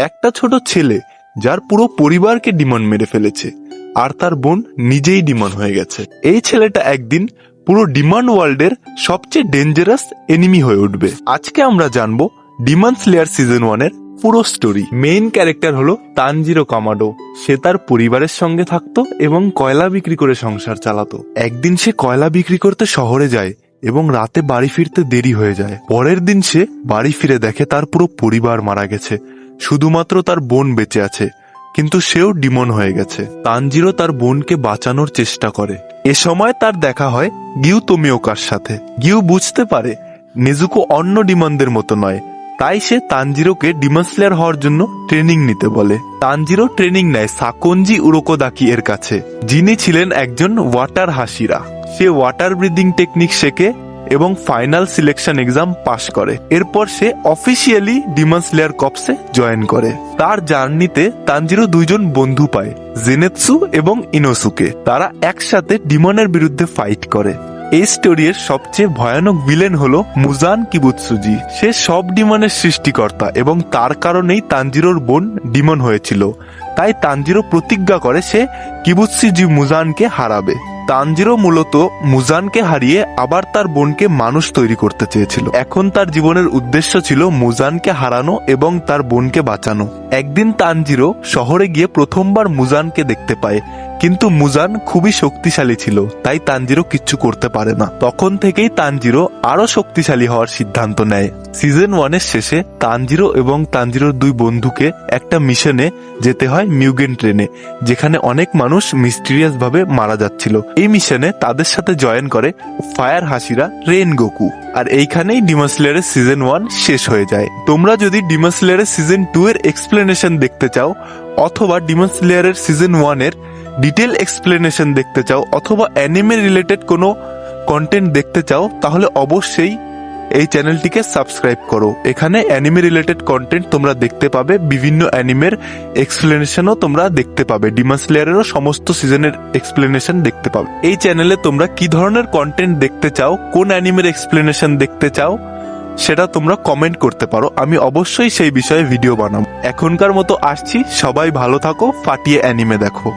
একটা ছোট ছেলে যার পুরো পরিবারকে ডিমন মেরে ফেলেছে, আর তার বোন নিজেই ডিমন হয়ে গেছে। এই ছেলেটা একদিন পুরো ডিমন ওয়ার্ল্ডের সবচেয়ে ডেঞ্জারাস এনিমি হয়ে উঠবে। আজকে আমরা জানবো ডিমন স্লেয়ার সিজন 1 এর পুরো স্টোরি। মেইন ক্যারেক্টার হলো তানজিরো কামাডো। সে তার পরিবারের সঙ্গে থাকতো এবং কয়লা বিক্রি করে সংসার চালাতো। একদিন সে কয়লা বিক্রি করতে শহরে যায় এবং রাতে বাড়ি ফিরতে দেরি হয়ে যায়। পরের দিন সে বাড়ি ফিরে দেখে তার পুরো পরিবার মারা গেছে, শুধুমাত্র তার বোন বেঁচে আছে, কিন্তু সেও ডিমন হয়ে গেছে। তানজিরো তার বোনকে বাঁচানোর চেষ্টা করে। এ সময় তার দেখা হয় গিউ তোমিওকার সাথে। গিউ বুঝতে পারে নেজুকো অন্য ডিমনদের মতো নয়, তাই সে তানজিরোকে ডিমন স্লেয়ার হওয়ার জন্য ট্রেনিং নিতে বলে। তানজিরো ট্রেনিং নেয় সাকোনজি উরোকোদাকি এর কাছে, যিনি ছিলেন একজন ওয়াটার হাসিরা। সে ওয়াটার ব্রিদিং টেকনিক শেখে এবং ফাইনাল সিলেকশন এক্সাম পাশ করে। এরপর সে অফিসিয়ালি ডিমন স্লেয়ার কর্পসে জয়েন করে। তার জার্নিতে তানজিরো দুইজন বন্ধু পায়, জেনেৎসু এবং ইনোসুকে। তারা একসাথে ডিমনের বিরুদ্ধে ফাইট করে। এই স্টোরির সবচেয়ে ভয়ানক ভিলেন হলো মুজান কিবুৎসুজি। সে সব ডিমনের সৃষ্টিকর্তা এবং তার কারণেই তানজিরোর বোন ডিমন হয়েছিল। তাই তানজিরো প্রতিজ্ঞা করে সে কিবুৎসুজি মুজানকে হারাবে। তানজিরো মূলত মুজানকে হারিয়ে আবার তার বোনকে মানুষ তৈরি করতে চেয়েছিল। এখন তার জীবনের উদ্দেশ্য ছিল মুজানকে হারানো এবং তার বোনকে বাঁচানো। একদিন তানজিরো শহরে গিয়ে প্রথমবার মুজানকে দেখতে পায়, কিন্তু মুজান খুবই শক্তিশালী ছিল, তাই তানজিরো কিচ্ছু করতে পারে না। তখন থেকেই তানজিরো আরো শক্তিশালী হওয়ার সিদ্ধান্ত নেয়। সিজন 1 এর শেষে তানজিরো এবং তানজিরোর দুই বন্ধুকে একটা মিশনে যেতে হয় মিউগেন ট্রেনে, যেখানে অনেক মানুষ মিস্টিরিয়াস ভাবে মারা যাচ্ছিল। এই মিশনে তাদের সাথে জয়েন করে ফায়ার হাসিরা রেন গোকু। আর এইখানেই ডিমন স্লেয়ারের সিজন 1 শেষ হয়ে যায়। তোমরা যদি ডিমন স্লেয়ারের সিজন 2 এর এক্সপ্লেনেশন দেখতে চাও, অথবা ডিমন স্লেয়ারের সিজন 1 এর ডিটেল এক্সপ্লেনেশন দেখতে চাও, অথবা অ্যানিমে রিলেটেড কোনো কন্টেন্ট দেখতে চাও, তাহলে অবশ্যই এই চ্যানেলটিকে সাবস্ক্রাইব করো। এখানে অ্যানিমে রিলেটেড কন্টেন্ট তোমরা দেখতে পাবে, বিভিন্ন অ্যানিমের এক্সপ্লেনেশনও তোমরা দেখতে পাবে, ডিমন স্লেয়ারেরও সমস্ত সিজনের এক্সপ্লেনেশন দেখতে পাবে। এই চ্যানেলে তোমরা কি ধরনের কন্টেন্ট দেখতে চাও, কোন অ্যানিমের এক্সপ্লেনেশন দেখতে চাও, সেটা তোমরা কমেন্ট করতে পারো। আমি অবশ্যই সেই বিষয়ে ভিডিও বানাবো। এখনকার মতো আসছি, সবাই ভালো থাকো, ফাটিয়ে অ্যানিমে দেখো।